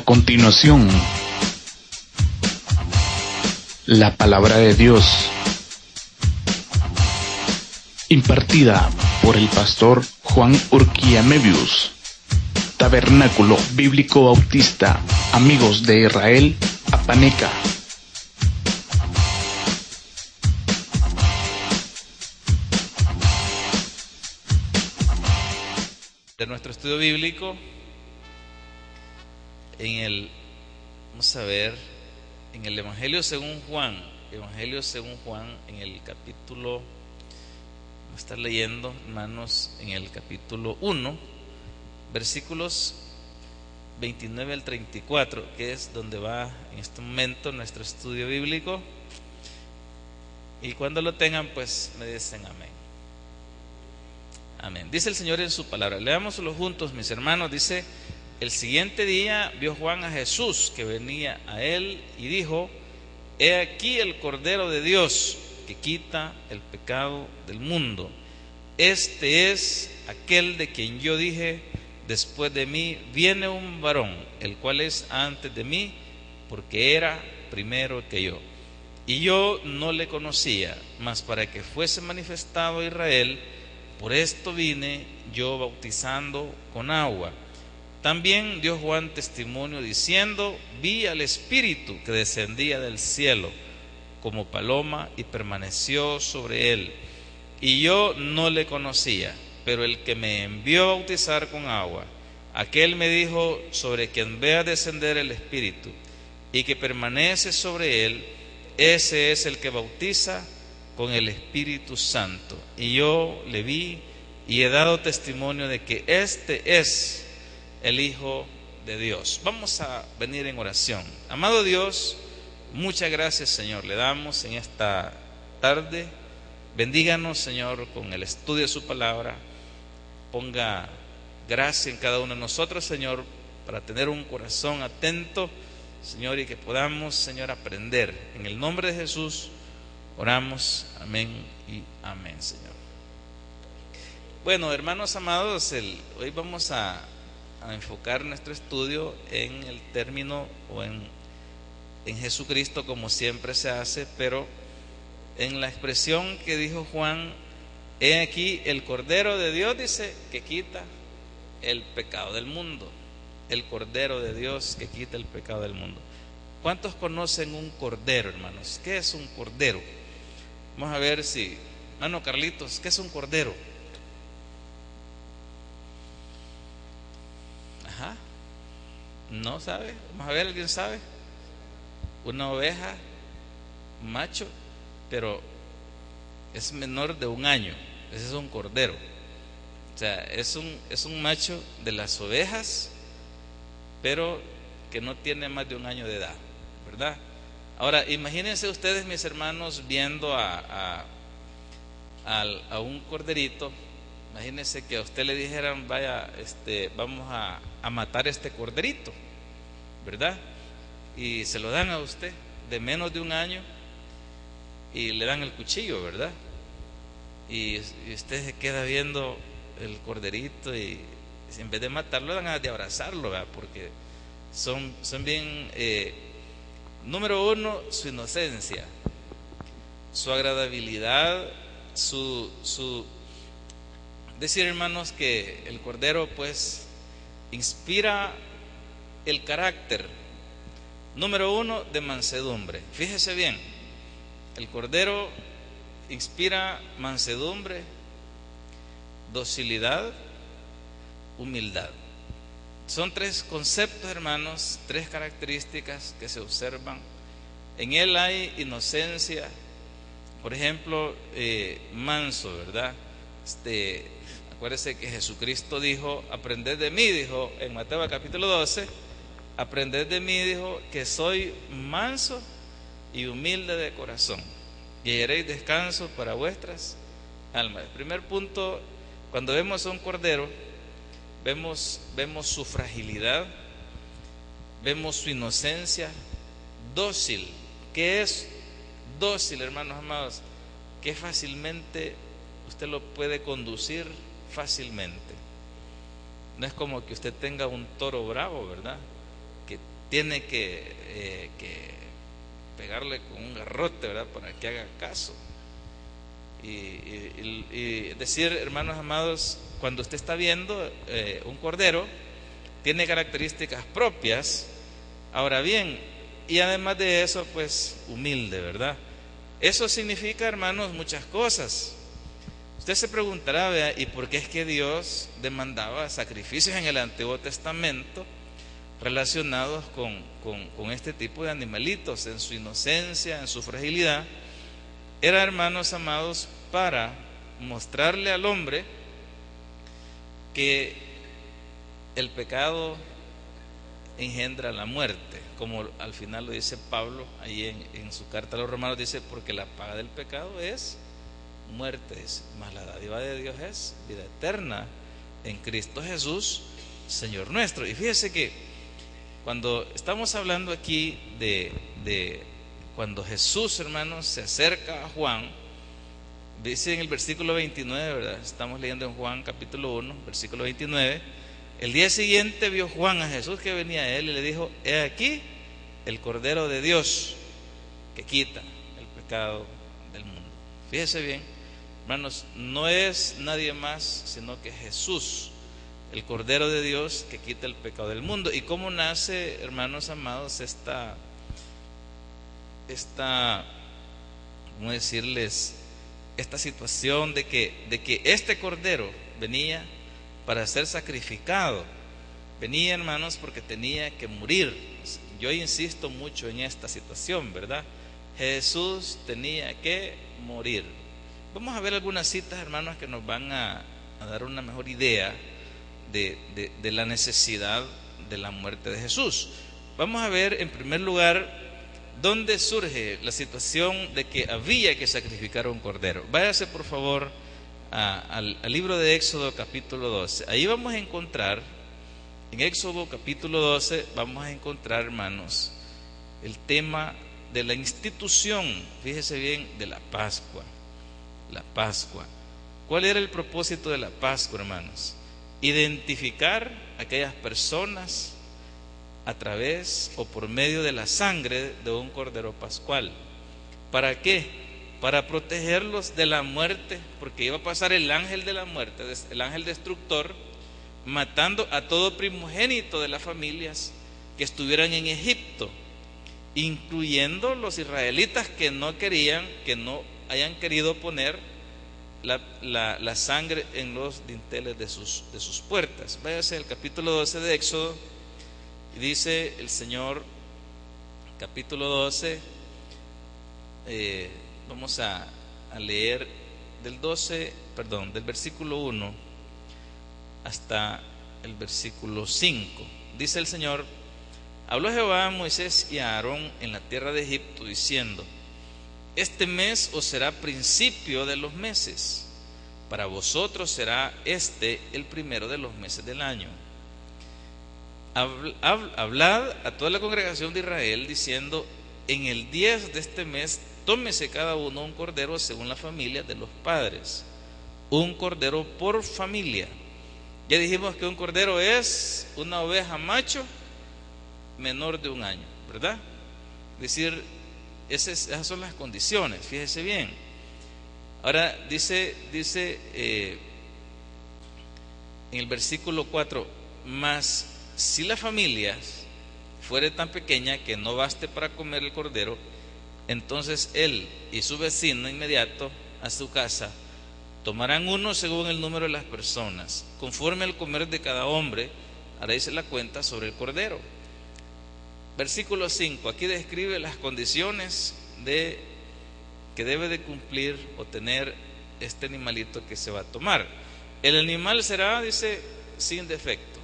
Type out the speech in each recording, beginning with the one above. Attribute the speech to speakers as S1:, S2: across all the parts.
S1: continuación, la palabra de Dios, impartida por el pastor Juan Urquía Mebius, Tabernáculo Bíblico Bautista, Amigos de Israel, Apaneca.
S2: De nuestro estudio bíblico vamos a ver en el Evangelio según Juan, en el capítulo, vamos a estar leyendo, hermanos, en el capítulo 1, versículos 29 al 34, que es donde va en este momento nuestro estudio bíblico. Y cuando lo tengan, pues me dicen amén. Amén. Dice el Señor en su palabra. Leámoslo juntos, mis hermanos. Dice: el siguiente día vio Juan a Jesús que venía a él y dijo: he aquí el Cordero de Dios que quita el pecado del mundo. Este es aquel de quien yo dije: después de mí viene un varón, el cual es antes de mí, porque era primero que yo. Y yo no le conocía, mas para que fuese manifestado a Israel, por esto vine yo bautizando con agua. También dio Juan testimonio diciendo: vi al Espíritu que descendía del cielo como paloma y permaneció sobre él. Y yo no le conocía, pero el que me envió a bautizar con agua, aquel me dijo: sobre quien vea descender el Espíritu y que permanece sobre él, ese es el que bautiza con el Espíritu Santo. Y yo le vi y he dado testimonio de que este es el Hijo de Dios. Vamos a venir en oración. Amado Dios, muchas gracias, Señor, le damos en esta tarde. Bendíganos, Señor, con el estudio de su palabra. Ponga gracia en cada uno de nosotros, Señor, para tener un corazón atento, Señor, y que podamos, Señor, aprender. En el nombre de Jesús oramos, amén y amén, Señor. Bueno, hermanos amados, hoy vamos a enfocar nuestro estudio en el término o en Jesucristo, como siempre se hace, pero en la expresión que dijo Juan: he aquí el Cordero de Dios, dice, que quita el pecado del mundo. El Cordero de Dios que quita el pecado del mundo. ¿Cuántos conocen un cordero, hermanos? ¿Qué es un cordero? Vamos a ver si, hermano Carlitos, ¿qué es un cordero? Ajá. ¿No sabe? Vamos a ver, ¿alguien sabe? Una oveja, macho, pero es menor de un año. Ese es un cordero. O sea, es un macho de las ovejas, pero que no tiene más de un año de edad, ¿verdad? Ahora, imagínense ustedes, mis hermanos, viendo a un corderito. Imagínense que a usted le dijeran: vaya, vamos a matar este corderito, ¿verdad? Y se lo dan a usted de menos de un año y le dan el cuchillo, ¿verdad? Y usted se queda viendo el corderito y en vez de matarlo, dan ganas de abrazarlo, ¿verdad? Porque son bien, número uno, su inocencia, su agradabilidad, decir, hermanos, que el cordero pues inspira el carácter, número uno, de mansedumbre. Fíjese bien, el cordero inspira mansedumbre, docilidad, humildad. Son tres conceptos, hermanos, tres características que se observan. En él hay inocencia, por ejemplo, manso, ¿verdad? Acuérdese que Jesucristo dijo: aprended de mí, dijo en Mateo capítulo 12, aprended de mí, dijo, que soy manso y humilde de corazón, y hallaréis descanso para vuestras almas. El primer punto, cuando vemos a un cordero, vemos su fragilidad, vemos su inocencia, dócil. ¿Qué es dócil, hermanos amados? Que fácilmente usted lo puede conducir fácilmente. No es como que usted tenga un toro bravo, ¿verdad? Que tiene que pegarle con un garrote, ¿verdad?, para que haga caso. Y decir, hermanos amados, cuando usted está viendo un cordero, tiene características propias. Ahora bien, y además de eso, pues humilde, ¿verdad? Eso significa, hermanos, muchas cosas. Usted se preguntará, ¿verdad?, ¿y por qué es que Dios demandaba sacrificios en el Antiguo Testamento relacionados con este tipo de animalitos, en su inocencia, en su fragilidad? Era, hermanos amados, para mostrarle al hombre que el pecado engendra la muerte, como al final lo dice Pablo ahí en su carta a los Romanos, dice, porque la paga del pecado es muerte, mas la dádiva de Dios es vida eterna en Cristo Jesús, Señor nuestro. Y fíjese que cuando estamos hablando aquí de cuando Jesús, hermanos, se acerca a Juan, dice en el versículo 29, ¿verdad? Estamos leyendo en Juan capítulo 1, versículo 29. El día siguiente vio Juan a Jesús que venía a él y le dijo: he aquí el Cordero de Dios que quita el pecado del mundo. Fíjese bien, hermanos, no es nadie más sino que Jesús, el Cordero de Dios que quita el pecado del mundo. ¿Y cómo nace, hermanos amados, esta ¿cómo decirles?, esta situación de que este Cordero venía para ser sacrificado? Venía, hermanos, porque tenía que morir. Yo insisto mucho en esta situación, ¿verdad? Jesús tenía que morir. Vamos a ver algunas citas, hermanos, que nos van a dar una mejor idea de la necesidad de la muerte de Jesús. Vamos a ver, en primer lugar, dónde surge la situación de que había que sacrificar un cordero. Váyase, por favor, al libro de Éxodo capítulo 12. Ahí vamos a encontrar, en Éxodo capítulo 12, vamos a encontrar, hermanos, el tema de la institución, fíjese bien, de la Pascua. La Pascua. ¿Cuál era el propósito de la Pascua, hermanos? Identificar a aquellas personas a través o por medio de la sangre de un cordero pascual. ¿Para qué? Para protegerlos de la muerte, porque iba a pasar el ángel de la muerte, el ángel destructor, matando a todo primogénito de las familias que estuvieran en Egipto, incluyendo los israelitas que no hayan querido poner la sangre en los dinteles de sus puertas. Váyase al capítulo 12 de Éxodo, y dice el Señor, capítulo 12, vamos a leer del versículo 1 hasta el versículo 5. Dice el Señor: habló Jehová a Moisés y a Aarón en la tierra de Egipto, diciendo: este mes os será principio de los meses, para vosotros será el primero de los meses del año. Hablad a toda la congregación de Israel, diciendo: en el 10 de este mes tómese cada uno un cordero según la familia de los padres, un cordero por familia. Ya dijimos que un cordero es una oveja macho menor de un año, ¿verdad? Es decir, esas son las condiciones, fíjese bien. Ahora dice en el versículo 4: mas si la familia fuere tan pequeña que no baste para comer el cordero, entonces él y su vecino inmediato a su casa tomarán uno según el número de las personas, conforme al comer de cada hombre haréis la cuenta sobre el cordero. Versículo 5, aquí describe las condiciones que debe de cumplir o tener este animalito que se va a tomar. El animal será, dice, sin defecto.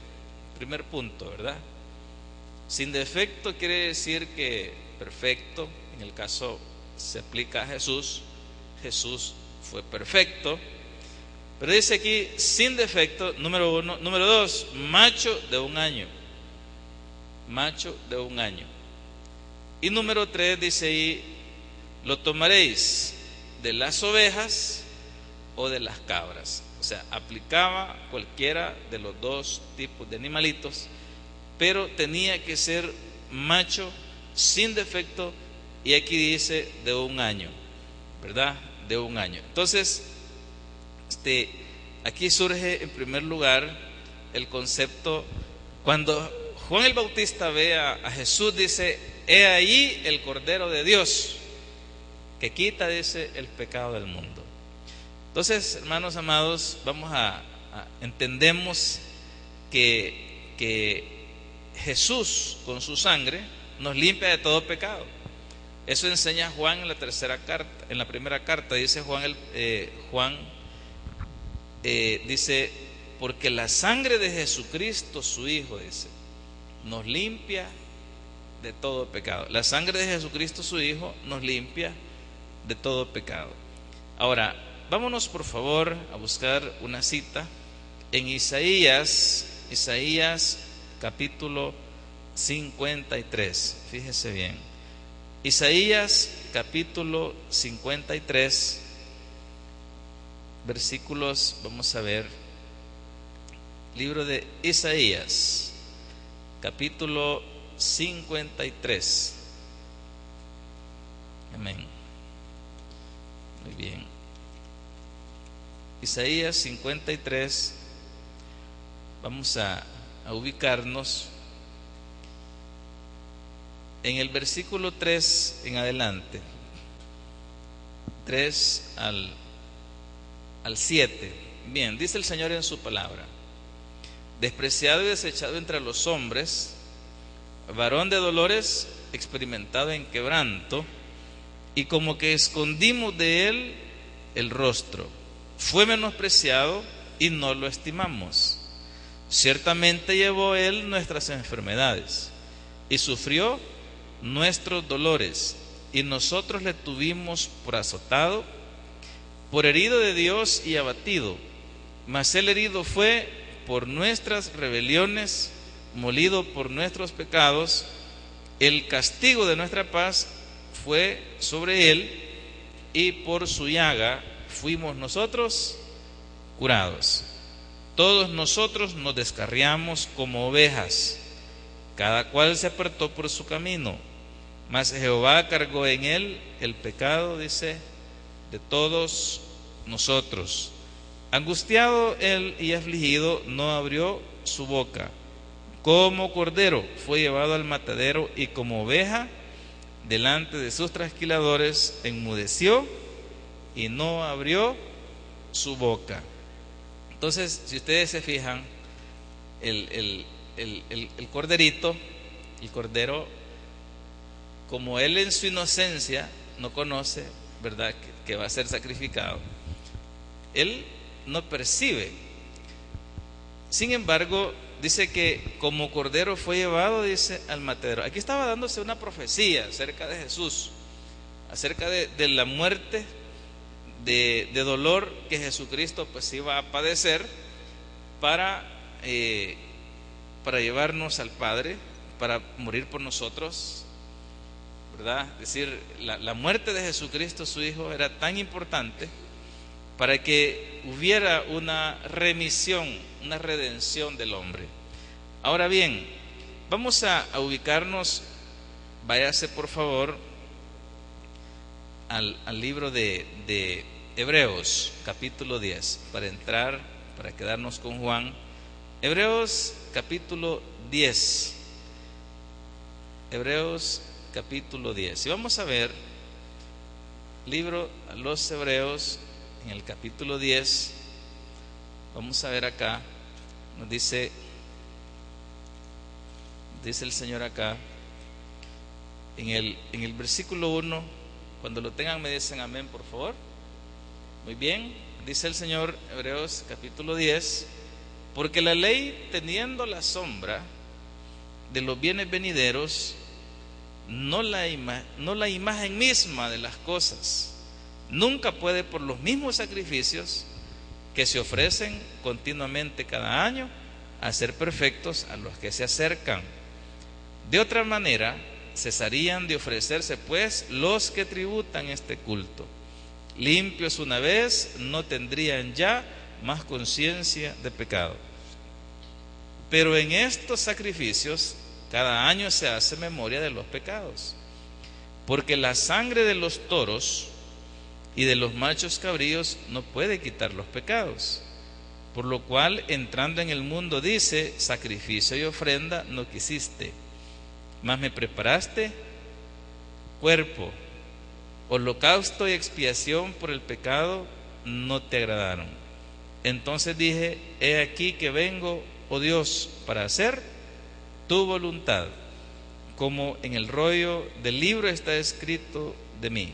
S2: Primer punto, ¿verdad? Sin defecto quiere decir que perfecto. En el caso se aplica a Jesús. Jesús fue perfecto. Pero dice aquí sin defecto, número 1. Número 2, macho de un año. Macho de un año. Y número 3 dice ahí: lo tomaréis de las ovejas o de las cabras. O sea, aplicaba cualquiera de los dos tipos de animalitos, pero tenía que ser macho, sin defecto, y aquí dice de 1 año, ¿verdad? De 1 año. Entonces, aquí surge en primer lugar el concepto, cuando Juan el Bautista ve a Jesús, dice: he ahí el Cordero de Dios, que quita, dice, el pecado del mundo. Entonces, hermanos amados, entendemos que Jesús con su sangre nos limpia de todo pecado. Eso enseña Juan en la tercera carta, en la primera carta dice Juan, dice: porque la sangre de Jesucristo su Hijo, dice, nos limpia de todo pecado. La sangre de Jesucristo su Hijo nos limpia de todo pecado. Ahora, vámonos por favor a buscar una cita en Isaías capítulo 53. Fíjese bien, Isaías capítulo 53, versículos, vamos a ver, libro de Isaías capítulo 53. Amén. Muy bien. Isaías 53, vamos a ubicarnos en el versículo 3 en adelante, 3 al 7. Bien, dice el Señor en su palabra: despreciado y desechado entre los hombres, varón de dolores, experimentado en quebranto, y como que escondimos de él el rostro. Fue menospreciado y no lo estimamos. Ciertamente llevó él nuestras enfermedades y sufrió nuestros dolores, y nosotros le tuvimos por azotado, por herido de Dios y abatido. Mas él herido fue por nuestras rebeliones, molido por nuestros pecados. El castigo de nuestra paz fue sobre él, y por su llaga fuimos nosotros curados. Todos nosotros nos descarriamos como ovejas, cada cual se apartó por su camino, mas Jehová cargó en él el pecado, dice, de todos nosotros. Angustiado él y afligido, no abrió su boca. Como cordero fue llevado al matadero, y como oveja delante de sus trasquiladores enmudeció y no abrió su boca. Entonces, si ustedes se fijan, el corderito, el cordero, como él en su inocencia no conoce, ¿verdad?, que va a ser sacrificado, él no percibe. Sin embargo, dice que como cordero fue llevado, dice, al matadero. Aquí estaba dándose una profecía acerca de Jesús, acerca de la muerte, de dolor que Jesucristo pues iba a padecer para llevarnos al Padre, para morir por nosotros, ¿verdad? Es decir, la muerte de Jesucristo su Hijo era tan importante para que hubiera una remisión, una redención del hombre. Ahora bien, vamos a ubicarnos, váyase por favor al libro de Hebreos capítulo 10, para quedarnos con Juan. Hebreos capítulo 10, Hebreos capítulo 10, y vamos a ver, libro a los Hebreos, en el capítulo 10, vamos a ver acá, nos dice el Señor acá, en el versículo 1, cuando lo tengan me dicen amén, por favor. Muy bien, dice el Señor, Hebreos capítulo 10, porque la ley, teniendo la sombra de los bienes venideros, no la imagen misma de las cosas, nunca puede, por los mismos sacrificios que se ofrecen continuamente cada año, hacer perfectos a los que se acercan. De otra manera, cesarían de ofrecerse pues los que tributan este culto. Limpios una vez, no tendrían ya más conciencia de pecado. Pero en estos sacrificios cada año se hace memoria de los pecados. Porque la sangre de los toros y de los machos cabríos no puede quitar los pecados. Por lo cual, entrando en el mundo, dice: sacrificio y ofrenda no quisiste, mas me preparaste cuerpo. Holocausto y expiación por el pecado no te agradaron. Entonces dije: he aquí que vengo, oh Dios, para hacer tu voluntad, como en el rollo del libro está escrito de mí,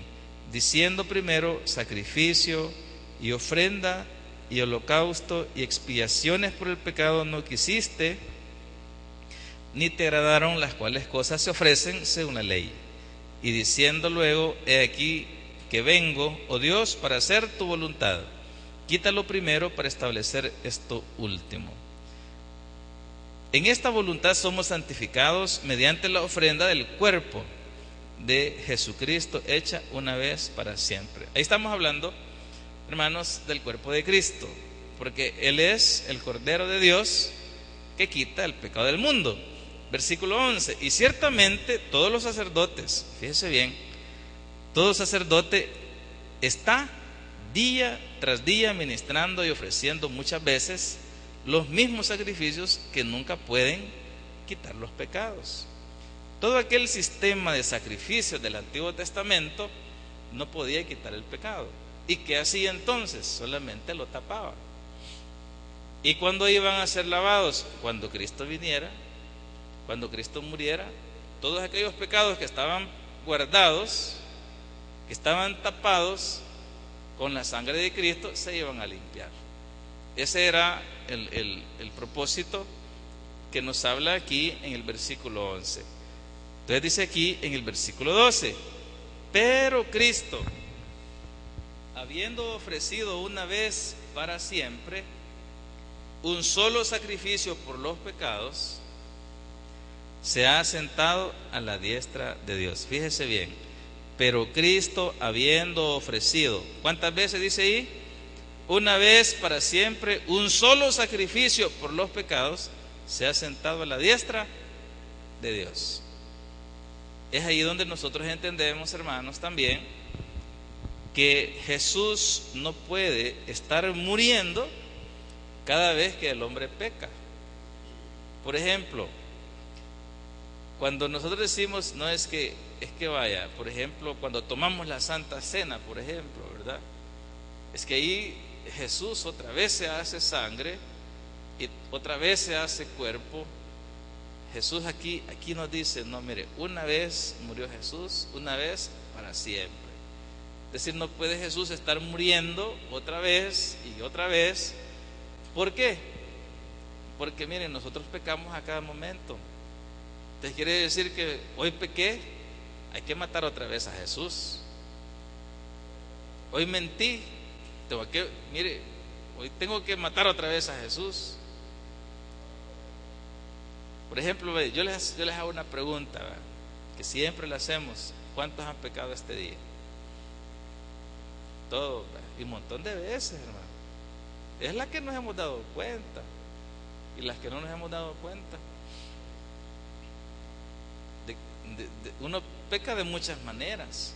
S2: diciendo primero: sacrificio y ofrenda y holocausto y expiaciones por el pecado no quisiste, ni te agradaron, las cuales cosas se ofrecen según la ley. Y diciendo luego: he aquí que vengo, oh Dios, para hacer tu voluntad. Quítalo primero para establecer esto último. En esta voluntad somos santificados mediante la ofrenda del cuerpo de Jesucristo, hecha una vez para siempre. Ahí estamos hablando, hermanos, del cuerpo de Cristo, porque Él es el Cordero de Dios que quita el pecado del mundo. Versículo 11: y ciertamente todos los sacerdotes, fíjese bien, todo sacerdote está día tras día ministrando y ofreciendo muchas veces los mismos sacrificios que nunca pueden quitar los pecados. Todo aquel sistema de sacrificios del Antiguo Testamento no podía quitar el pecado. ¿Y qué hacía entonces? Solamente lo tapaba. ¿Y cuándo iban a ser lavados? Cuando Cristo viniera, cuando Cristo muriera. Todos aquellos pecados que estaban guardados, que estaban tapados, con la sangre de Cristo se iban a limpiar. Ese era el propósito que nos habla aquí en el versículo 11. Entonces dice aquí en el versículo 12: pero Cristo, habiendo ofrecido una vez para siempre un solo sacrificio por los pecados, se ha sentado a la diestra de Dios. Fíjese bien: pero Cristo, habiendo ofrecido, ¿cuántas veces dice ahí? Una vez para siempre un solo sacrificio por los pecados, se ha sentado a la diestra de Dios. Es ahí donde nosotros entendemos, hermanos, también que Jesús no puede estar muriendo cada vez que el hombre peca. Por ejemplo, cuando nosotros decimos, no es que vaya, por ejemplo, cuando tomamos la Santa Cena, por ejemplo, ¿verdad? Es que ahí Jesús otra vez se hace sangre y otra vez se hace cuerpo. Jesús aquí nos dice: no, mire, una vez murió Jesús, una vez para siempre. Es decir, no puede Jesús estar muriendo otra vez y otra vez. ¿Por qué? Porque miren, nosotros pecamos a cada momento. Entonces quiere decir que hoy pequé, hay que matar otra vez a Jesús. Hoy mentí, hoy tengo que matar otra vez a Jesús. Por ejemplo, yo les hago una pregunta, ¿verdad?, que siempre le hacemos: ¿cuántos han pecado este día? Todos, y un montón de veces, hermano. Es la que nos hemos dado cuenta, y las que no nos hemos dado cuenta. Uno peca de muchas maneras.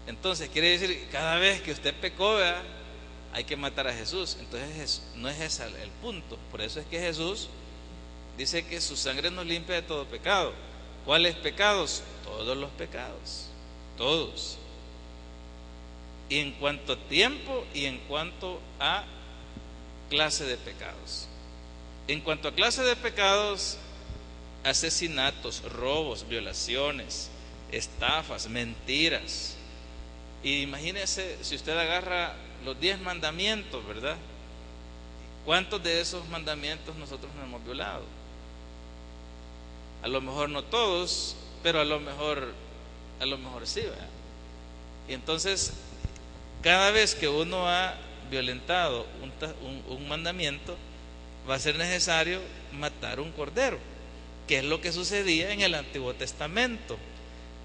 S2: Entonces quiere decir, cada vez que usted pecó, ¿verdad?, hay que matar a Jesús. Entonces no es ese el punto. Por eso es que Jesús dice que su sangre nos limpia de todo pecado. ¿Cuáles pecados? Todos los pecados, todos. Y en cuanto a tiempo y en cuanto a clase de pecados. En cuanto a clase de pecados: asesinatos, robos, violaciones, estafas, mentiras. Y imagínese, si usted agarra los 10 mandamientos, ¿verdad? ¿Cuántos de esos mandamientos nosotros no hemos violado? A lo mejor no todos, pero a lo mejor sí, ¿verdad? Y entonces, cada vez que uno ha violentado un mandamiento, va a ser necesario matar un cordero, que es lo que sucedía en el Antiguo Testamento.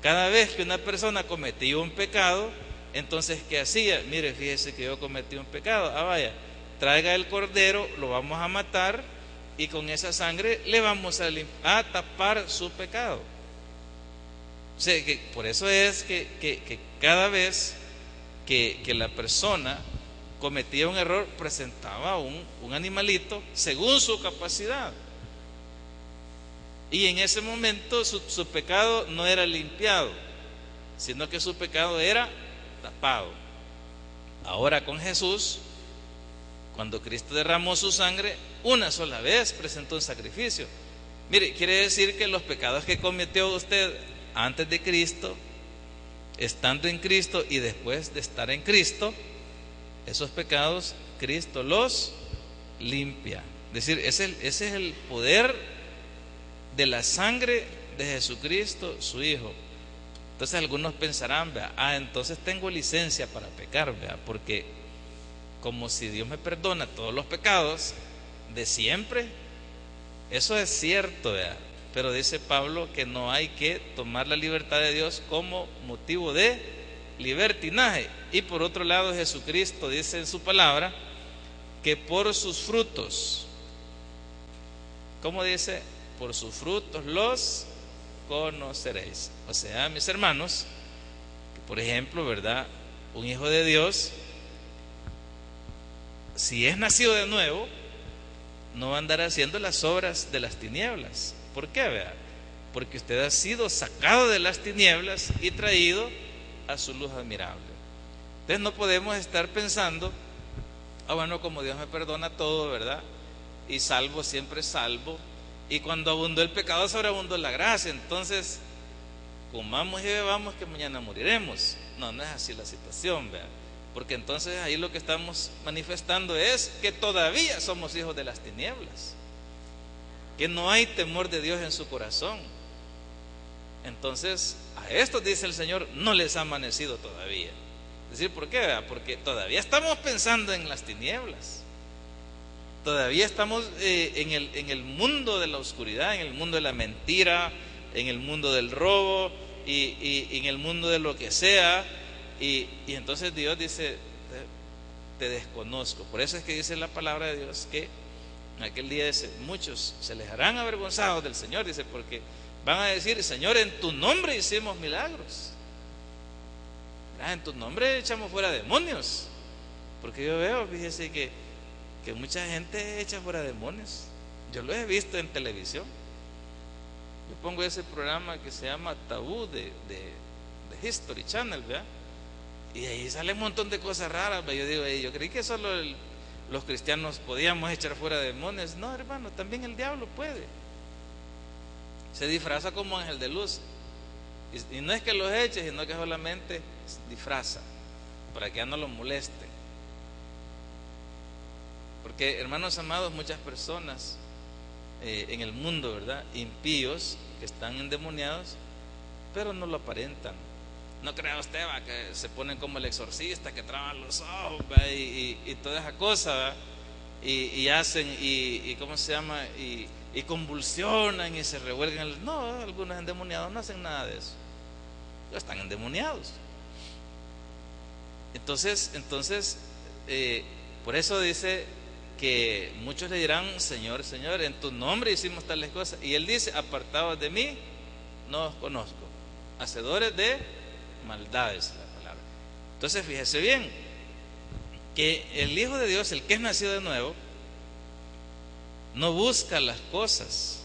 S2: Cada vez que una persona cometía un pecado, entonces, ¿qué hacía? Mire, fíjese que yo cometí un pecado. Vaya, traiga el cordero, lo vamos a matar y con esa sangre le vamos a tapar su pecado. O sea, que por eso es que cada vez que la persona cometía un error, presentaba un animalito según su capacidad. Y en ese momento su pecado no era limpiado, sino que su pecado era tapado. Ahora con Jesús, cuando Cristo derramó su sangre, una sola vez presentó un sacrificio. Mire, quiere decir que los pecados que cometió usted antes de Cristo, estando en Cristo y después de estar en Cristo, esos pecados Cristo los limpia. Es decir, ese es el poder de la sangre de Jesucristo, su Hijo. Entonces algunos pensarán, entonces tengo licencia para pecar, porque como si Dios me perdona todos los pecados de siempre. Eso es cierto, pero dice Pablo que no hay que tomar la libertad de Dios como motivo de libertinaje. Y por otro lado, Jesucristo dice en su palabra que por sus frutos, ¿cómo dice? Por sus frutos los conoceréis. O sea, mis hermanos, que por ejemplo, ¿verdad? Un hijo de Dios, si es nacido de nuevo, no va a andar haciendo las obras de las tinieblas. ¿Por qué? Porque usted ha sido sacado de las tinieblas y traído a su luz admirable. Entonces no podemos estar pensando, bueno, como Dios me perdona todo, ¿verdad? Y salvo, siempre salvo. Y cuando abundó el pecado, sobreabundó la gracia. Entonces, comamos y bebamos que mañana moriremos. No es así la situación, ¿verdad? Porque entonces ahí lo que estamos manifestando es que todavía somos hijos de las tinieblas, que no hay temor de Dios en su corazón. Entonces a estos, dice el Señor, no les ha amanecido todavía. Es decir, ¿por qué? Porque todavía estamos pensando en las tinieblas, todavía estamos en el mundo de la oscuridad, en el mundo de la mentira, en el mundo del robo y en el mundo de lo que sea. Y entonces Dios dice, te desconozco. Por eso es que dice la palabra de Dios que en aquel día dice, muchos se les harán avergonzados del Señor, dice, porque van a decir, Señor, en tu nombre hicimos milagros, en tu nombre echamos fuera demonios. Porque yo veo, fíjese que mucha gente echa fuera demonios. Yo lo he visto en televisión. Yo pongo ese programa que se llama Tabú de History Channel, ¿verdad? Y ahí sale un montón de cosas raras. Yo digo, yo creí que solo los cristianos podíamos echar fuera demonios. No, hermano, también el diablo puede. Se disfraza como ángel de luz. Y no es que los eche, sino que solamente disfraza para que ya no los moleste. Porque, hermanos amados, muchas personas en el mundo, ¿verdad?, impíos, que están endemoniados, pero no lo aparentan. No crea usted, que se ponen como el exorcista, que traban los ojos, y toda esa cosa, y hacen, y ¿cómo se llama? Y convulsionan y se revuelgan. No, algunos endemoniados no hacen nada de eso. Están endemoniados. Entonces, por eso dice que muchos le dirán, Señor, Señor, en tu nombre hicimos tales cosas. Y Él dice, apartados de mí, no os conozco, hacedores de maldades, la palabra. Entonces fíjese bien que el Hijo de Dios, el que es nacido de nuevo, no busca las cosas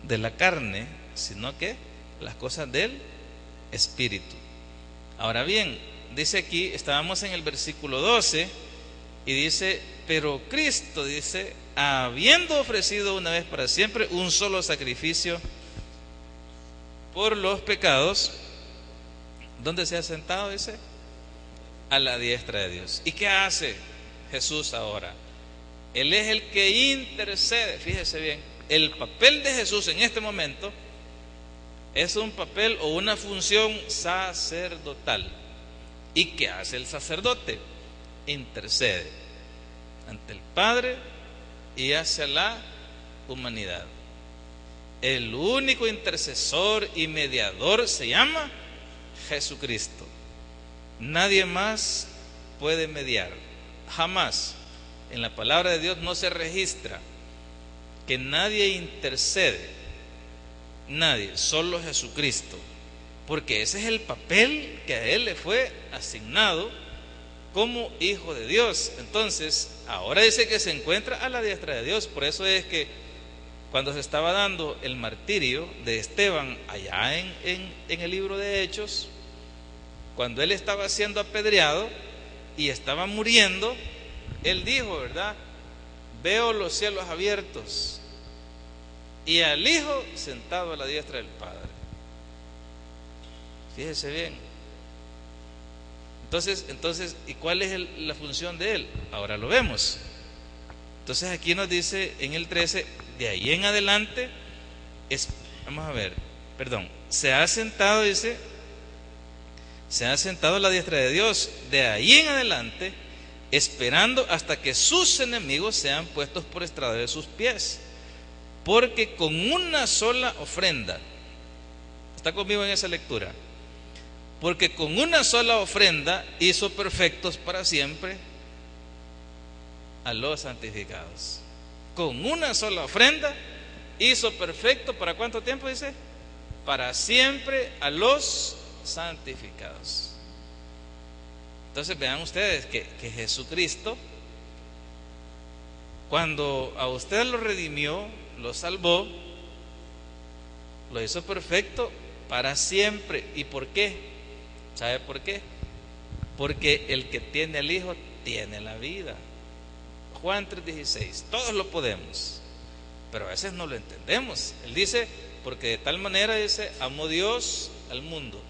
S2: de la carne, sino que las cosas del Espíritu. Ahora bien, dice aquí, estábamos en el versículo 12 y dice, pero Cristo, dice, habiendo ofrecido una vez para siempre un solo sacrificio por los pecados, ¿dónde se ha sentado? Dice, a la diestra de Dios. ¿Y qué hace Jesús ahora? Él es el que intercede. Fíjese bien, el papel de Jesús en este momento es un papel o una función sacerdotal. ¿Y qué hace el sacerdote? Intercede ante el Padre y hacia la humanidad. El único intercesor y mediador se llama Jesucristo. Nadie más puede mediar. Jamás en la palabra de Dios no se registra que nadie intercede, nadie, solo Jesucristo, porque ese es el papel que a Él le fue asignado como Hijo de Dios. Entonces, ahora dice que se encuentra a la diestra de Dios. Por eso es que cuando se estaba dando el martirio de Esteban allá en el libro de Hechos, cuando él estaba siendo apedreado y estaba muriendo, él dijo, ¿verdad? Veo los cielos abiertos y al Hijo sentado a la diestra del Padre. Fíjese bien. Entonces, ¿y cuál es la función de él? Ahora lo vemos. Entonces aquí nos dice en el 13, de ahí en adelante, vamos a ver, se ha sentado, dice, se ha sentado a la diestra de Dios, de ahí en adelante, esperando hasta que sus enemigos sean puestos por estrado de sus pies. Porque con una sola ofrenda, ¿está conmigo en esa lectura? Porque con una sola ofrenda hizo perfectos para siempre a los santificados. Con una sola ofrenda hizo perfecto, ¿para cuánto tiempo dice? Para siempre a los santificados. Entonces vean ustedes que Jesucristo, cuando a usted lo redimió, lo salvó, lo hizo perfecto para siempre. ¿Y por qué? ¿Sabe por qué? Porque el que tiene al Hijo tiene la vida. Juan 3:16, todos lo podemos, pero a veces no lo entendemos. Él dice, porque de tal manera, dice, amó Dios al mundo,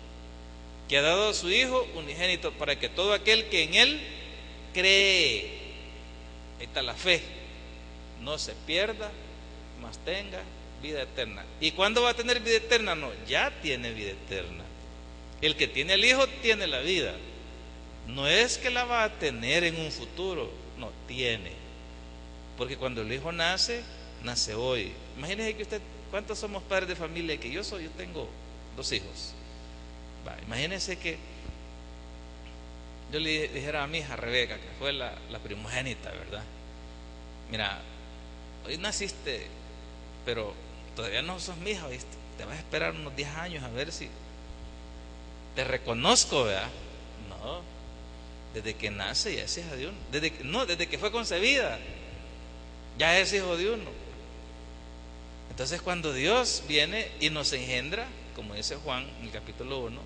S2: que ha dado a su Hijo unigénito, para que todo aquel que en Él cree, ahí está la fe, no se pierda, mas tenga vida eterna. ¿Y cuándo va a tener vida eterna? No, ya tiene vida eterna. El que tiene al Hijo tiene la vida. No es que la va a tener en un futuro, no, tiene. Porque cuando el Hijo nace, nace hoy. Imagínense que usted, ¿cuántos somos padres de familia? Que yo tengo 2 hijos. Imagínense que yo le dijera a mi hija Rebeca, que fue la primogénita, ¿verdad? Mira, hoy naciste, pero todavía no sos mi hija, ¿viste? Te vas a esperar unos 10 años a ver si te reconozco, ¿verdad? No, desde que nace ya es hija de uno. Desde que fue concebida ya es hijo de uno. Entonces cuando Dios viene y nos engendra, como dice Juan en el capítulo 1,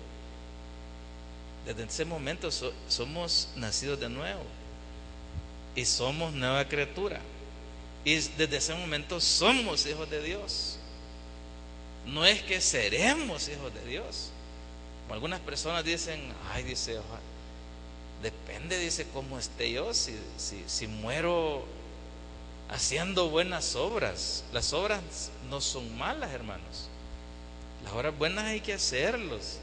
S2: desde ese momento somos nacidos de nuevo y somos nueva criatura, y desde ese momento somos hijos de Dios. No es que seremos hijos de Dios. Como algunas personas dicen, dice, depende, dice, cómo esté yo, si muero haciendo buenas obras. Las obras no son malas, hermanos. Las obras buenas hay que hacerlos.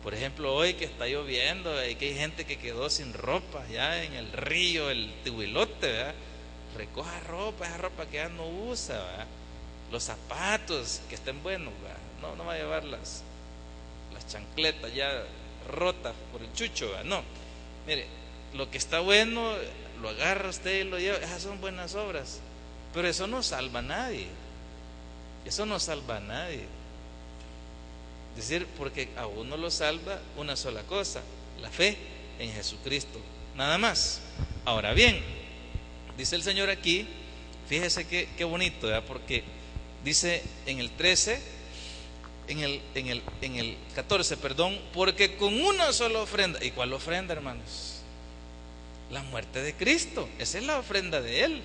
S2: Por ejemplo, hoy que está lloviendo, que hay gente que quedó sin ropa ya en el río, el Tehuilote, ¿verdad? Recoja ropa, esa ropa que ya no usa, ¿verdad? Los zapatos que estén buenos, ¿verdad? No va a llevar las chancletas ya rotas por el chucho, ¿verdad? No, mire, lo que está bueno lo agarra usted y lo lleva. Esas son buenas obras, pero eso no salva a nadie. Eso no salva a nadie. Es decir, porque a uno lo salva una sola cosa: la fe en Jesucristo, nada más. Ahora bien, dice el Señor aquí, fíjese qué bonito, ¿verdad? Porque dice en el 13, en el 14, perdón, porque con una sola ofrenda. ¿Y cuál ofrenda, hermanos? La muerte de Cristo. Esa es la ofrenda de Él,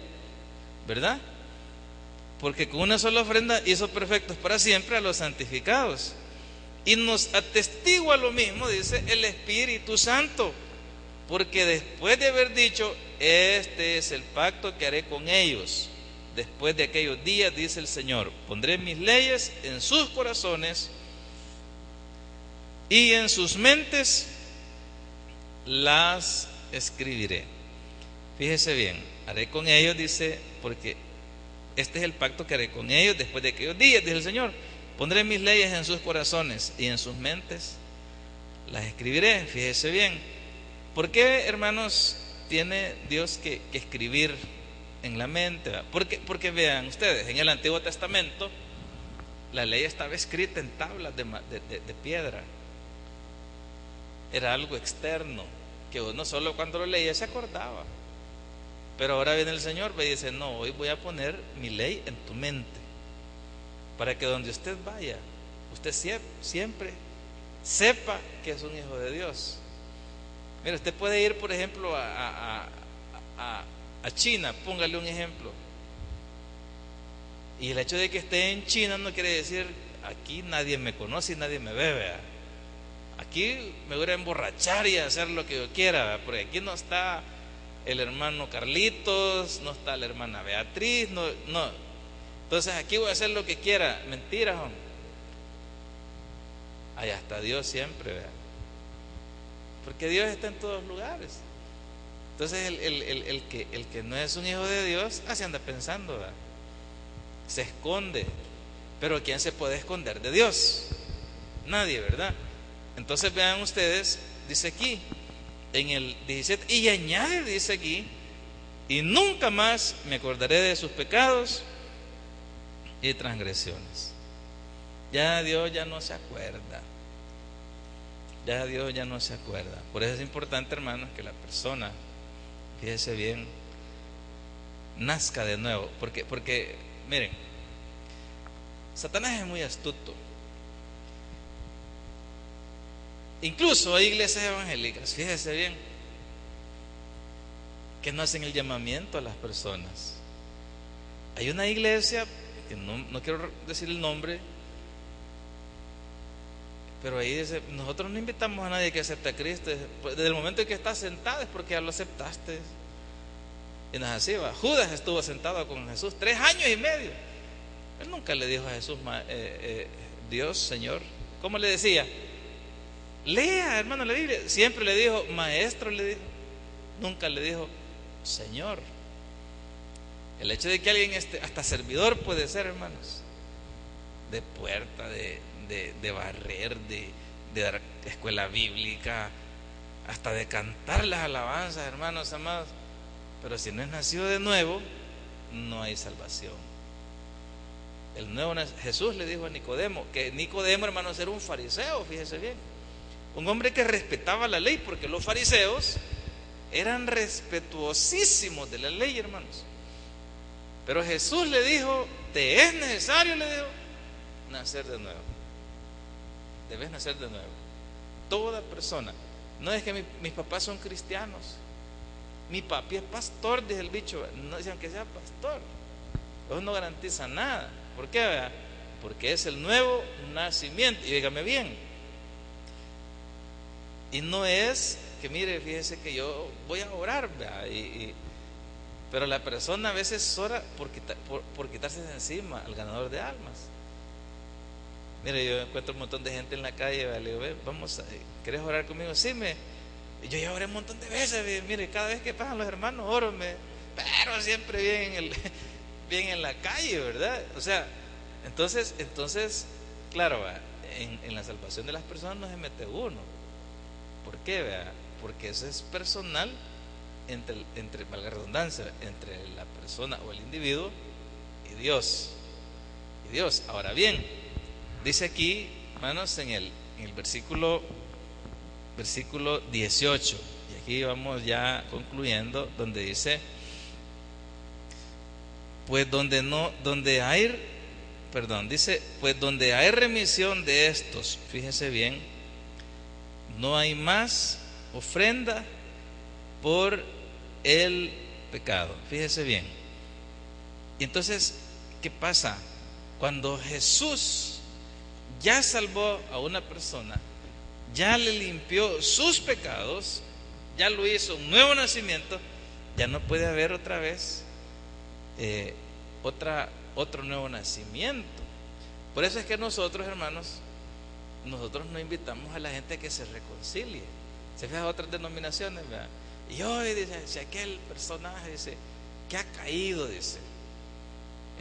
S2: ¿verdad? Porque con una sola ofrenda hizo perfectos para siempre a los santificados. Y nos atestigua lo mismo, dice el Espíritu Santo, porque después de haber dicho, este es el pacto que haré con ellos después de aquellos días, dice el Señor, pondré mis leyes en sus corazones y en sus mentes las escribiré. Fíjese bien, haré con ellos, dice, porque este es el pacto que haré con ellos después de aquellos días, dice el Señor. Pondré mis leyes en sus corazones y en sus mentes las escribiré. Fíjese bien. ¿Por qué, hermanos, tiene Dios que escribir en la mente, ¿verdad? Porque vean ustedes, en el Antiguo Testamento la ley estaba escrita en tablas de piedra. Era algo externo que uno solo cuando lo leía se acordaba. Pero ahora viene el Señor y dice: no, hoy voy a poner mi ley en tu mente, para que donde usted vaya, usted siempre sepa que es un hijo de Dios. Mire, usted puede ir, por ejemplo, a China, póngale un ejemplo. Y el hecho de que esté en China no quiere decir: aquí nadie me conoce y nadie me ve, ¿verdad? Aquí me voy a emborrachar y a hacer lo que yo quiera, ¿verdad? Porque aquí no está el hermano Carlitos, no está la hermana Beatriz, no. Entonces aquí voy a hacer lo que quiera. Mentira, hombre. Allá está Dios siempre, ¿verdad? Porque Dios está en todos lugares. Entonces el que no es un hijo de Dios, así anda pensando, ¿verdad? Se esconde. Pero ¿quién se puede esconder de Dios? Nadie, ¿verdad? Entonces vean ustedes, dice aquí en el 17, y añade, dice aquí: y nunca más me acordaré de sus pecados y transgresiones. Ya Dios ya no se acuerda. Ya Dios ya no se acuerda. Por eso es importante, hermanos, que la persona, fíjese bien, nazca de nuevo. Porque miren, Satanás es muy astuto. Incluso hay iglesias evangélicas, fíjese bien, que no hacen el llamamiento a las personas. Hay una iglesia, que no quiero decir el nombre, pero ahí dice: nosotros no invitamos a nadie que acepte a Cristo. Desde el momento en que estás sentado es porque ya lo aceptaste. Y no es así, ¿va? Judas estuvo sentado con Jesús 3 años y medio. Él nunca le dijo a Jesús: Dios, Señor. ¿Cómo le decía? Lea, hermano, la Biblia. Siempre le dijo maestro, le dijo. Nunca le dijo Señor. El hecho de que alguien hasta servidor puede ser, hermanos, de puerta, de barrer, de dar escuela bíblica, hasta de cantar las alabanzas, hermanos amados. Pero si no es nacido de nuevo, no hay salvación. Jesús le dijo a Nicodemo, que Nicodemo, hermanos, era un fariseo, fíjese bien, un hombre que respetaba la ley, porque los fariseos eran respetuosísimos de la ley, hermanos. Pero Jesús le dijo: te es necesario, le dijo, nacer de nuevo. Debes nacer de nuevo. Toda persona. No es que mis papás son cristianos, mi papi es pastor, dice el bicho. No dicen que sea pastor, eso no garantiza nada. ¿Por qué? ¿Verdad? Porque es el nuevo nacimiento. Y dígame bien, y no es que, mire, fíjese que yo voy a orar, ¿verdad? Pero la persona a veces ora por quitarse de encima al ganador de almas. Mire, yo encuentro un montón de gente en la calle, ¿verdad? Le digo: vamos, ¿querés orar conmigo? Sí, yo ya oré un montón de veces, mire, cada vez que pasan los hermanos oro, pero siempre bien en la calle, ¿verdad? O sea, entonces claro, ¿verdad? En la salvación de las personas no se mete uno. ¿Por qué? ¿Verdad? Porque eso es personal entre valga la redundancia, entre la persona o el individuo y Dios. Ahora bien, dice aquí, hermanos, en el versículo 18, y aquí vamos ya concluyendo, donde dice: pues donde hay remisión de estos, fíjese bien, no hay más ofrenda por el pecado. Fíjese bien. Y entonces, ¿qué pasa? Cuando Jesús ya salvó a una persona, ya le limpió sus pecados, ya lo hizo un nuevo nacimiento, ya no puede haber otra vez otro nuevo nacimiento. Por eso es que nosotros, hermanos, nosotros no invitamos a la gente a que se reconcilie. Se fija otras denominaciones, ¿verdad? Y hoy dice: si aquel personaje dice que ha caído, dice,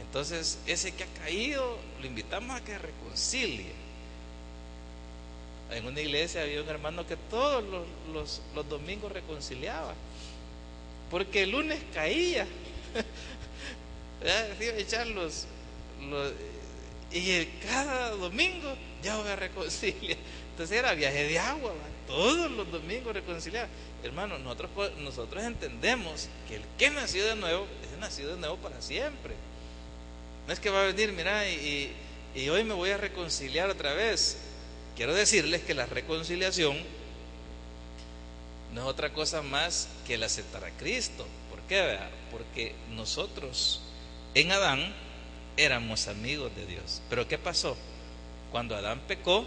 S2: entonces ese que ha caído lo invitamos a que reconcilie. En una iglesia había un hermano que todos los domingos reconciliaba, porque el lunes caía Iba a echar y cada domingo ya voy a reconciliar. Entonces era viaje de agua, todos los domingos reconciliar. Hermanos, nosotros entendemos que el que nació de nuevo es nacido de nuevo para siempre. No es que va a venir, mira, y hoy me voy a reconciliar otra vez. Quiero decirles que la reconciliación no es otra cosa más que el aceptar a Cristo. ¿Por qué? Porque nosotros en Adán éramos amigos de Dios. Pero ¿qué pasó? Cuando Adán pecó,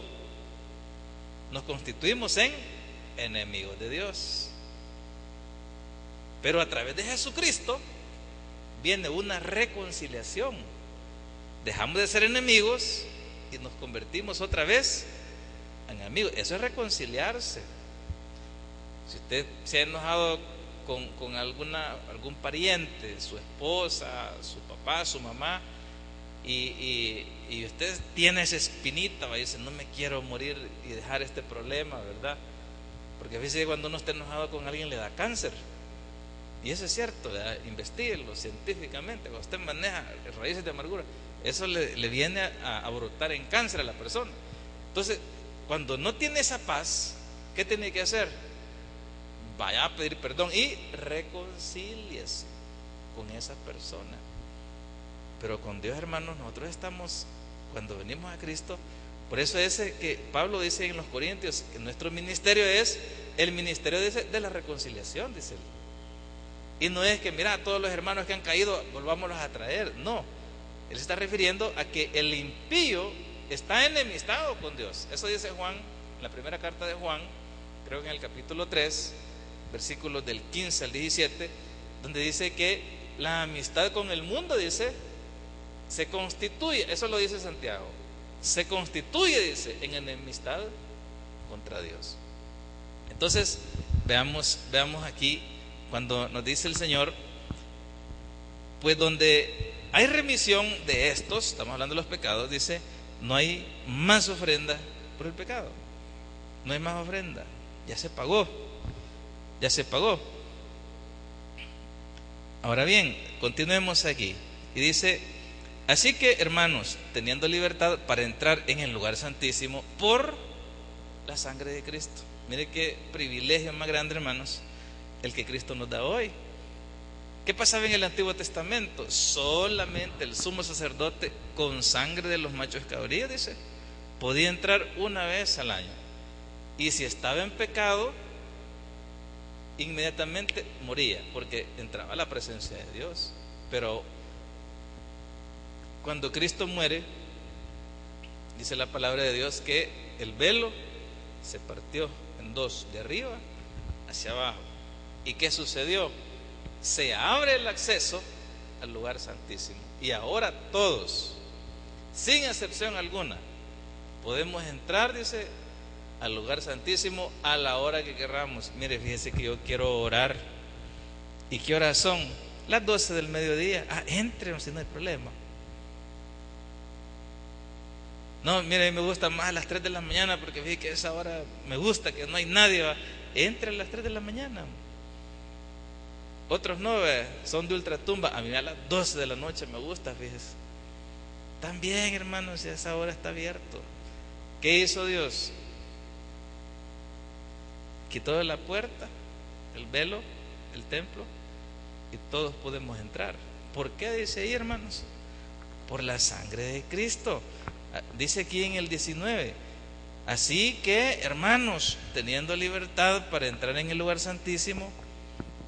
S2: nos constituimos en enemigos de Dios. Pero a través de Jesucristo viene una reconciliación. Dejamos de ser enemigos y nos convertimos otra vez en amigos. Eso es reconciliarse. Si usted se ha enojado con algún pariente, su esposa, su papá, su mamá, y usted tiene esa espinita, va y dice, no me quiero morir y dejar este problema, ¿verdad? Porque a veces cuando uno está enojado con alguien le da cáncer. Y eso es cierto, ¿verdad? Investíguelo científicamente. Cuando usted maneja raíces de amargura, eso le viene a brotar en cáncer a la persona. Entonces, cuando no tiene esa paz, ¿qué tiene que hacer? Vaya a pedir perdón y reconcíliese con esa persona. Pero con Dios, hermanos, nosotros estamos, cuando venimos a Cristo, por eso es que Pablo dice en los Corintios que nuestro ministerio es el ministerio de la reconciliación, dice él. Y no es que, mira, a todos los hermanos que han caído, volvámoslos a traer. No, él se está refiriendo a que el impío está enemistado con Dios. Eso dice Juan, en la primera carta de Juan, creo que en el capítulo 3, versículos del 15 al 17, donde dice que la amistad con el mundo, dice, se constituye, eso lo dice Santiago, se constituye, dice, en enemistad contra Dios. Entonces, veamos aquí, cuando nos dice el Señor, pues donde hay remisión de estos, estamos hablando de los pecados, dice, no hay más ofrenda por el pecado. No hay más ofrenda, ya se pagó. Ya se pagó. Ahora bien, continuemos aquí. Y dice, así que, hermanos, teniendo libertad para entrar en el lugar santísimo por la sangre de Cristo. Mire qué privilegio más grande, hermanos, el que Cristo nos da hoy. ¿Qué pasaba en el Antiguo Testamento? Solamente el sumo sacerdote con sangre de los machos cabríos, dice, podía entrar una vez al año. Y si estaba en pecado, inmediatamente moría, porque entraba a la presencia de Dios. Pero cuando Cristo muere, dice la palabra de Dios que el velo se partió en dos, de arriba hacia abajo. ¿Y qué sucedió? Se abre el acceso al lugar santísimo, y ahora todos, sin excepción alguna, podemos entrar, dice, al lugar santísimo a la hora que querramos. Mire, fíjese que yo quiero orar. ¿Y qué horas son? Las 12 del mediodía. Entren, si no hay problema. No, mire, me gusta más a las 3 de la mañana, porque fíjese que a esa hora me gusta, que no hay nadie. Entre a las 3 de la mañana. Otros no, son de ultratumba. A mí a las 12 de la noche me gusta, fíjese. También, hermanos, si a esa hora está abierto. ¿Qué hizo Dios? Quitó la puerta, el velo, el templo, y todos podemos entrar. ¿Por qué dice ahí, hermanos? Por la sangre de Cristo. Dice aquí en el 19, así que, hermanos, teniendo libertad para entrar en el lugar santísimo,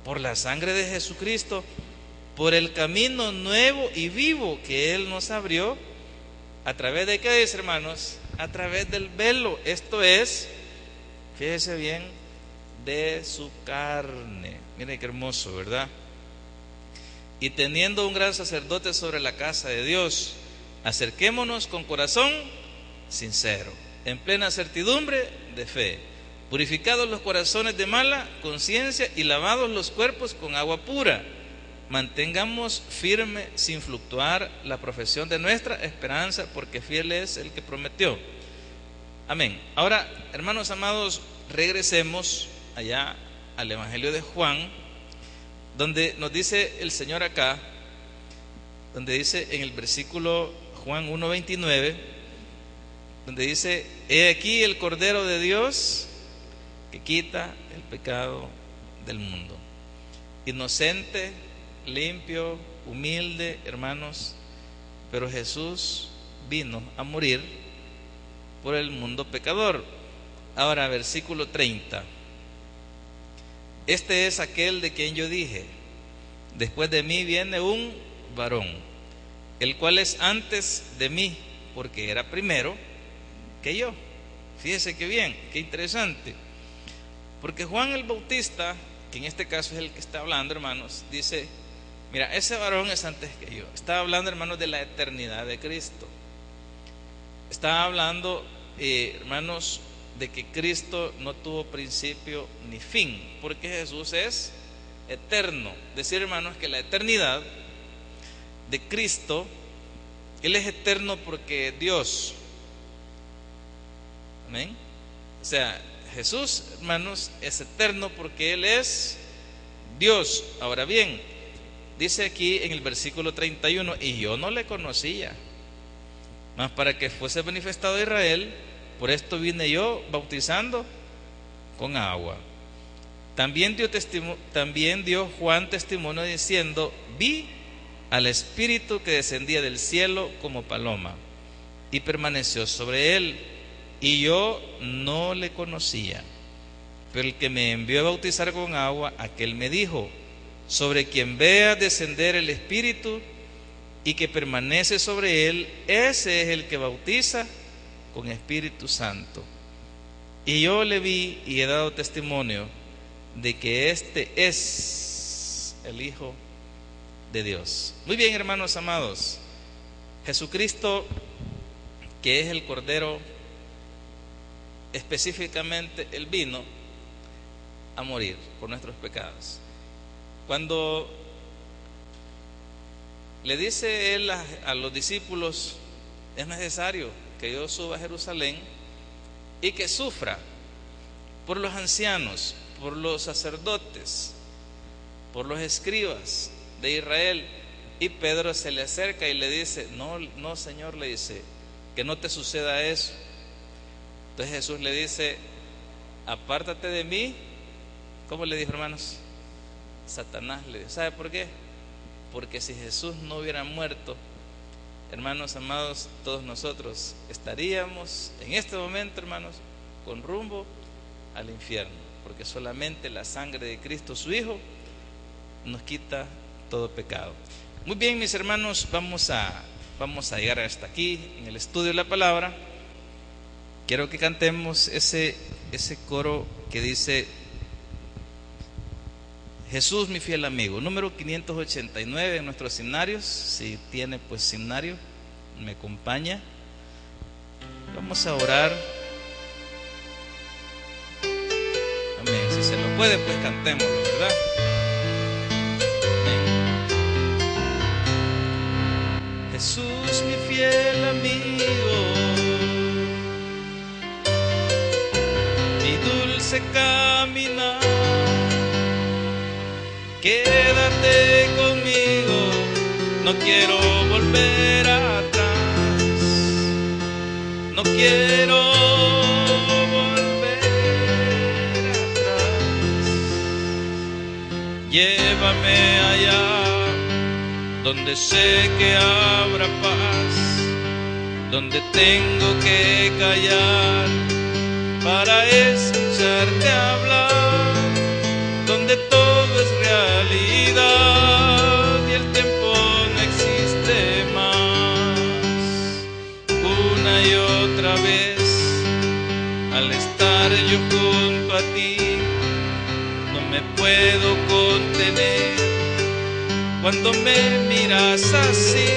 S2: por la sangre de Jesucristo, por el camino nuevo y vivo que Él nos abrió, ¿a través de qué dice, hermanos? A través del velo, esto es, fíjese bien, de su carne. Miren qué hermoso, ¿verdad? Y teniendo un gran sacerdote sobre la casa de Dios, acerquémonos con corazón sincero, en plena certidumbre de fe, purificados los corazones de mala conciencia y lavados los cuerpos con agua pura. Mantengamos firme sin fluctuar la profesión de nuestra esperanza, porque fiel es el que prometió. Amén. Ahora, hermanos amados, regresemos allá al Evangelio de Juan, donde nos dice el Señor acá donde dice en el versículo Juan 1:29, donde dice: he aquí el Cordero de Dios que quita el pecado del mundo. Inocente, limpio, humilde, hermanos, pero Jesús vino a morir por el mundo pecador. Ahora, versículo 30. Este es aquel de quien yo dije: después de mí viene un varón, el cual es antes de mí, porque era primero que yo. Fíjese qué bien, qué interesante. Porque Juan el Bautista, que en este caso es el que está hablando, hermanos, dice: mira, ese varón es antes que yo. Está hablando, hermanos, de la eternidad de Cristo. Está hablando, hermanos, de que Cristo no tuvo principio ni fin, porque Jesús es eterno. Decir, hermanos, que la eternidad de Cristo, Él es eterno porque Dios. Amén. O sea, Jesús, hermanos, es eterno porque Él es Dios. Ahora bien, dice aquí en el versículo 31: y yo no le conocía, mas para que fuese manifestado a Israel, por esto vine yo bautizando con agua. También dio Juan testimonio diciendo: vi al Espíritu que descendía del cielo como paloma y permaneció sobre él, y yo no le conocía. Pero el que me envió a bautizar con agua, aquel me dijo: sobre quien vea descender el Espíritu y que permanece sobre él, ese es el que bautiza con Espíritu Santo. Y yo le vi y he dado testimonio de que este es el Hijo de Dios. Muy bien, hermanos amados, Jesucristo, que es el Cordero, específicamente Él vino a morir por nuestros pecados. Cuando le dice Él a los discípulos: es necesario que yo suba a Jerusalén y que sufra por los ancianos, por los sacerdotes, por los escribas de Israel. Y Pedro se le acerca y le dice: no, Señor, le dice, que no te suceda eso. Entonces Jesús le dice: apártate de mí. ¿Cómo le dijo, hermanos? Satanás le dijo. ¿Sabe por qué? Porque si Jesús no hubiera muerto, hermanos amados, todos nosotros estaríamos en este momento, hermanos, con rumbo al infierno, porque solamente la sangre de Cristo, su Hijo, nos quita todo pecado. Muy bien, mis hermanos, vamos a llegar hasta aquí en el estudio de la palabra. Quiero que cantemos ese coro que dice: Jesús, mi fiel amigo, número 589 en nuestros himnarios. Si tiene pues himnario, me acompaña. Vamos a orar. Amén. Si se lo puede, pues cantémoslo, ¿verdad? Amén. Jesús, mi fiel amigo, mi dulce caminar, quédate conmigo, no quiero volver atrás, no quiero volver atrás. Llévame allá donde sé que habrá paz, donde tengo que callar para escucharte hablar, donde todo es realidad y el tiempo no existe más. Una y otra vez, al estar yo junto a ti, no me puedo contener. Cuando me miras así,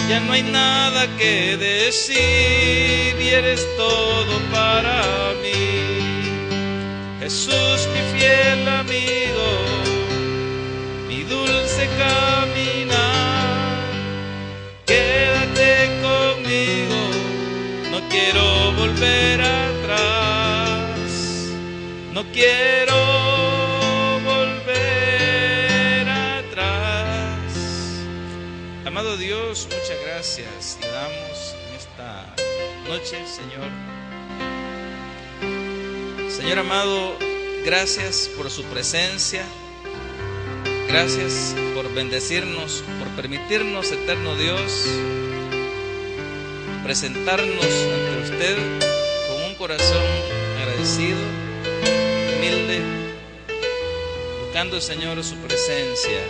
S2: ya no hay nada que decir y eres todo para mí. Jesús, mi fiel amigo, mi dulce caminar, quédate conmigo, no quiero volver atrás, no quiero volver atrás. amado Dios, muchas gracias le damos en esta noche, Señor. Señor amado, gracias por su presencia. Gracias por bendecirnos, por permitirnos, eterno Dios, presentarnos ante usted con un corazón agradecido, humilde, buscando, Señor, su presencia.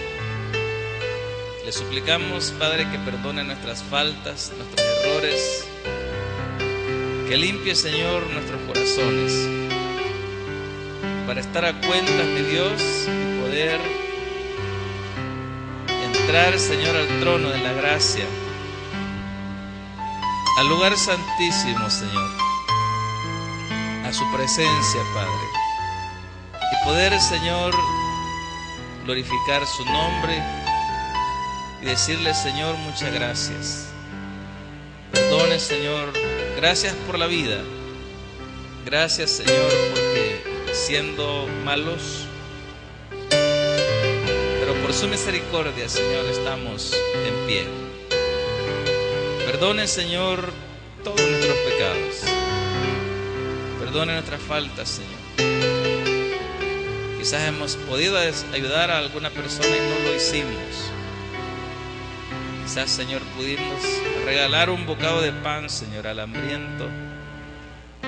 S2: Le suplicamos, Padre, que perdone nuestras faltas, nuestros errores, que limpie, Señor, nuestros corazones, para estar a cuentas, mi Dios, y poder entrar, Señor, al trono de la gracia, al lugar santísimo, Señor, a su presencia, Padre, y poder, Señor, glorificar su nombre y decirle, Señor, muchas gracias. Perdone, Señor, gracias por la vida. Gracias, Señor, porque siendo malos, pero por su misericordia, Señor, estamos en pie. Perdone, Señor, todos nuestros pecados. Perdone nuestras faltas, Señor. Quizás hemos podido ayudar a alguna persona y no lo hicimos. Quizás, Señor, pudimos regalar un bocado de pan, Señor, al hambriento.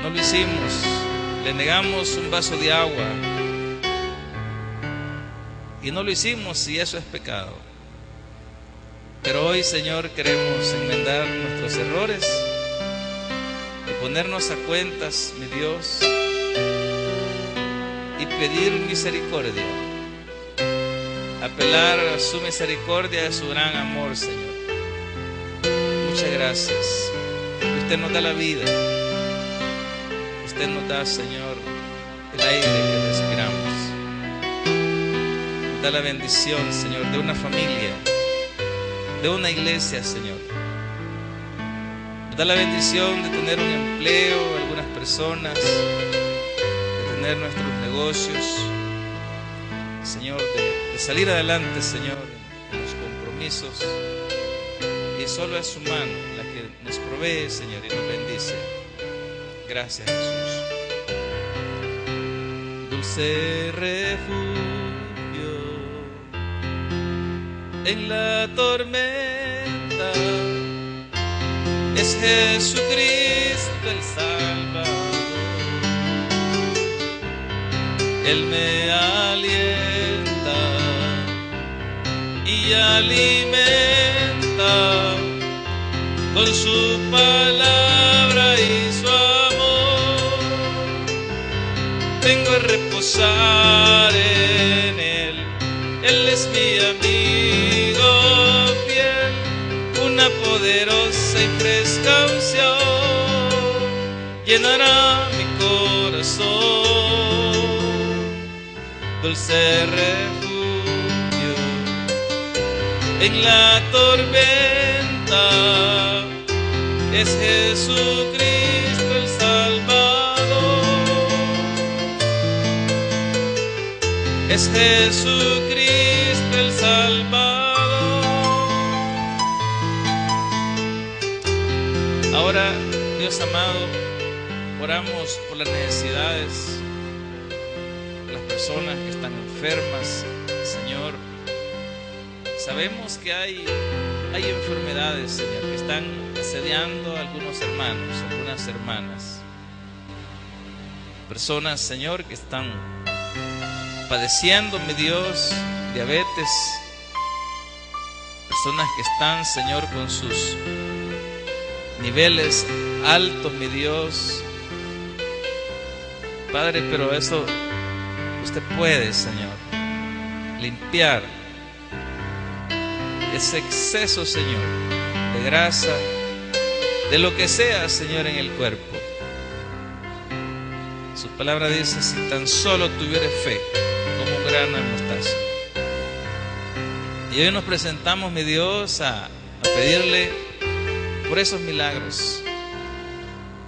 S2: No lo hicimos. Le negamos un vaso de agua y no lo hicimos, y eso es pecado. Pero hoy, Señor, queremos enmendar nuestros errores y ponernos a cuentas, mi Dios, y pedir misericordia, apelar a su misericordia, a su gran amor, Señor. Muchas gracias. Usted nos da la vida. Usted nos da, Señor, el aire que respiramos. Nos da la bendición, Señor, de una familia, de una iglesia, Señor. Nos da la bendición de tener un empleo, algunas personas, de tener nuestros negocios, Señor, de salir adelante, Señor, en los compromisos. Y solo es su mano la que nos provee, Señor, y nos bendice. Gracias, Jesús. Dulce refugio en la tormenta es Jesucristo el Salvador. Él me alienta y alimenta con su palabra y su amor. Vengo a reposar en Él. Él es mi amigo fiel. Una poderosa y fresca unción llenará mi corazón. Dulce refugio en la tormenta es Jesucristo el Salvador. Es Jesucristo el Salvador. Ahora, Dios amado, oramos por las necesidades de las personas que están enfermas, Señor. Sabemos que hay enfermedades, Señor, que están asediando a algunos hermanos, algunas hermanas. Personas, Señor, que están padeciendo, mi Dios, diabetes. Personas que están, Señor, con sus niveles altos, mi Dios. Padre, pero eso usted puede, Señor, limpiar ese exceso, Señor, de grasa, de lo que sea, Señor, en el cuerpo. Su palabra dice: si tan solo tuviera fe como un grano de mostaza. Y hoy nos presentamos, mi Dios, a pedirle por esos milagros.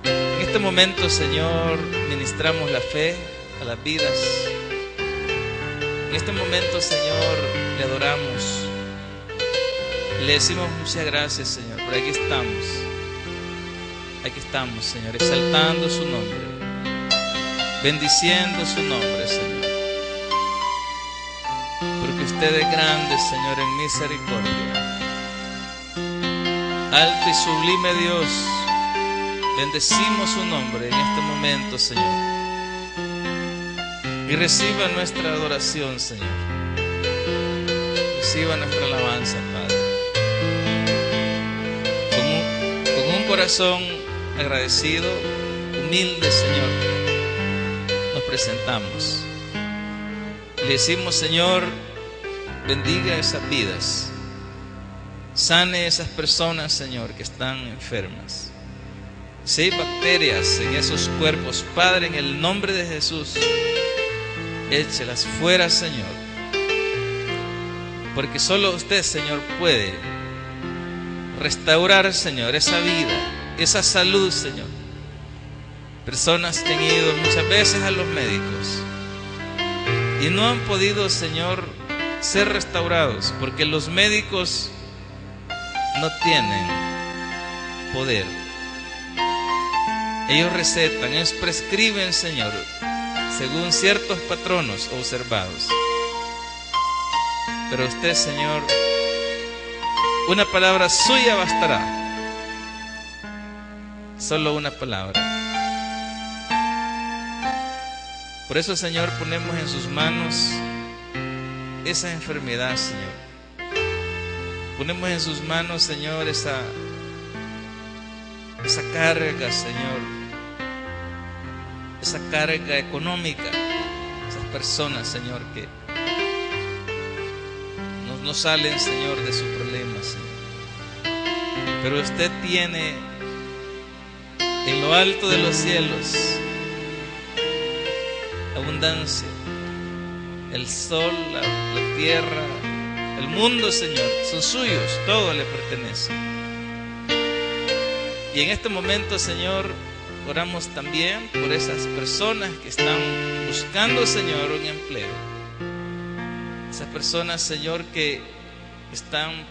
S2: En este momento, Señor, ministramos la fe a las vidas. En este momento, Señor, le adoramos. Le decimos muchas gracias, Señor, por aquí estamos. Aquí estamos, Señor, exaltando su nombre, bendiciendo su nombre, Señor. Porque usted es grande, Señor, en misericordia. Alto y sublime Dios, bendecimos su nombre en este momento, Señor. Y reciba nuestra adoración, Señor. Reciba nuestra alabanza, Padre. Con un corazón agradecido, humilde, Señor, nos presentamos. Le decimos, Señor, bendiga esas vidas. Sane esas personas, Señor, que están enfermas. Si hay bacterias en esos cuerpos, Padre, en el nombre de Jesús, échelas fuera, Señor. Porque solo usted, Señor, puede restaurar, Señor, esa vida, esa salud, Señor. Personas que han ido muchas veces a los médicos y no han podido, Señor, ser restaurados, porque los médicos no tienen poder. Ellos recetan, ellos prescriben, Señor, según ciertos patronos observados. Pero usted, Señor, una palabra suya bastará. Solo una palabra. Por eso, Señor, ponemos en sus manos esa enfermedad, Señor. Ponemos en sus manos, Señor, esa carga, Señor. Esa carga económica. Esas personas, Señor, que no salen, Señor, de su problema, Señor. Pero usted tiene en lo alto de los cielos abundancia. El sol, la tierra, el mundo, Señor, son suyos, todo le pertenece. Y en este momento, Señor, oramos también por esas personas que están buscando, Señor, un empleo. Esas personas, Señor, que están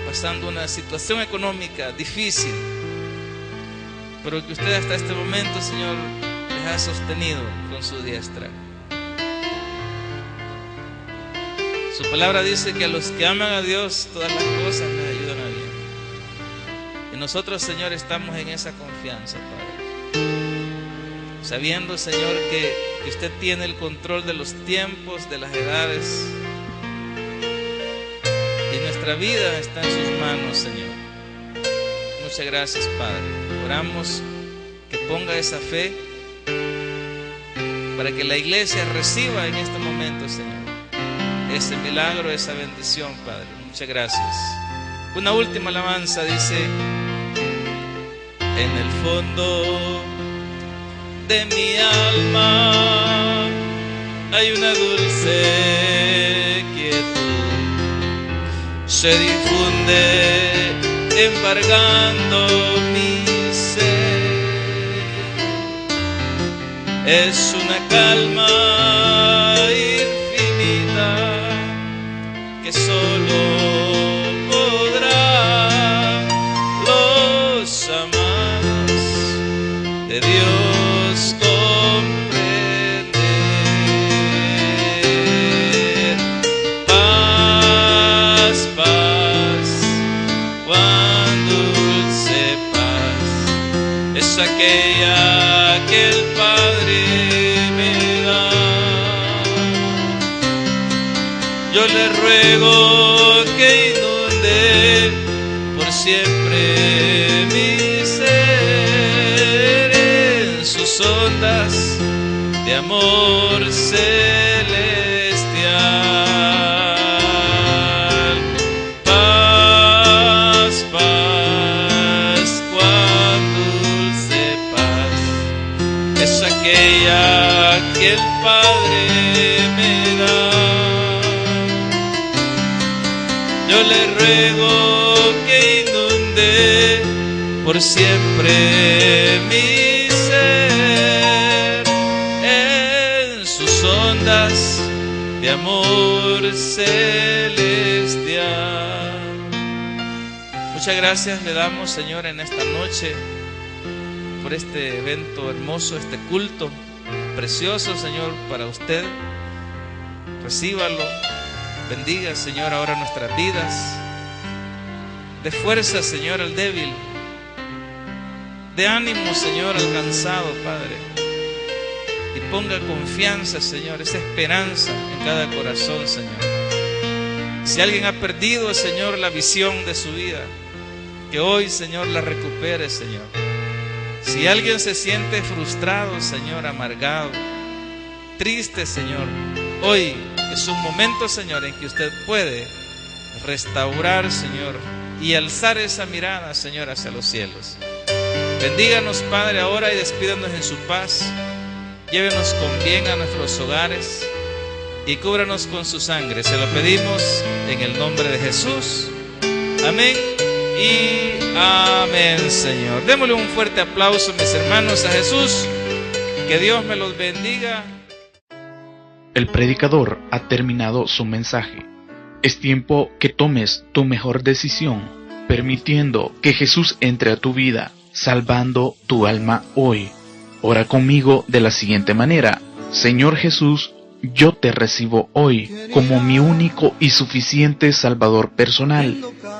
S2: pasando una situación económica difícil, pero que usted hasta este momento, Señor, les ha sostenido con su diestra. Su palabra dice que a los que aman a Dios, todas las cosas les ayudan a bien. Y nosotros, Señor, estamos en esa confianza, Padre. Sabiendo, Señor, que usted tiene el control de los tiempos, de las edades. Y nuestra vida está en sus manos, Señor. Muchas gracias, Padre. Oramos que ponga esa fe para que la iglesia reciba en este momento, Señor, ese milagro, esa bendición, Padre. Muchas gracias. Una última alabanza dice: en el fondo de mi alma hay una dulce quietud, se difunde embargando mi ser. Es una calma infinita que solo podrá los amados de Dios comprender. Paz, paz, cuán dulce paz es aquella que el Padre me da. Yo le ruego que inunde por siempre mi ser en sus ondas de amor celestial. Paz, paz, cuán dulce paz es aquella que el Padre me da. Yo le ruego que inunde por siempre mi ser en sus ondas de amor celestial. Muchas gracias le damos, Señor, en esta noche por este evento hermoso, este culto precioso, Señor, para usted. Recíbalo, bendiga, Señor, ahora nuestras vidas. De fuerza, Señor, al débil. De ánimo, Señor, al cansado, Padre. Y ponga confianza, Señor, esa esperanza en cada corazón, Señor. Si alguien ha perdido, Señor, la visión de su vida, que hoy, Señor, la recupere, Señor. Si alguien se siente frustrado, Señor, amargado, triste, Señor, hoy es un momento, Señor, en que usted puede restaurar, Señor, y alzar esa mirada, Señor, hacia los cielos. Bendíganos, Padre, ahora y despídanos en su paz. Llévenos con bien a nuestros hogares y cúbranos con su sangre. Se lo pedimos en el nombre de Jesús. Amén y amén, Señor. Démosle un fuerte aplauso, mis hermanos, a Jesús. Que Dios me los bendiga.
S1: El predicador ha terminado su mensaje. Es tiempo que tomes tu mejor decisión, permitiendo que Jesús entre a tu vida, salvando tu alma hoy. Ora conmigo de la siguiente manera: Señor Jesús, yo te recibo hoy como mi único y suficiente Salvador personal.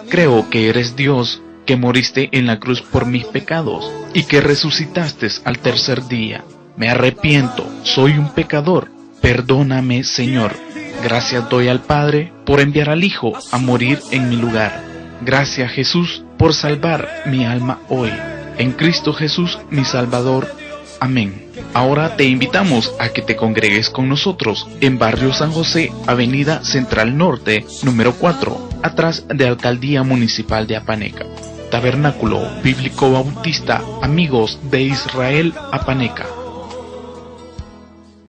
S1: Creo que eres Dios, que moriste en la cruz por mis pecados y que resucitaste al tercer día. Me arrepiento, soy un pecador. Perdóname, Señor. Gracias doy al Padre por enviar al Hijo a morir en mi lugar. Gracias, Jesús, por salvar mi alma hoy. En Cristo Jesús, mi Salvador. Amén. Ahora te invitamos a que te congregues con nosotros en Barrio San José, Avenida Central Norte, número 4, atrás de Alcaldía Municipal de Apaneca. Tabernáculo Bíblico Bautista Amigos de Israel, Apaneca.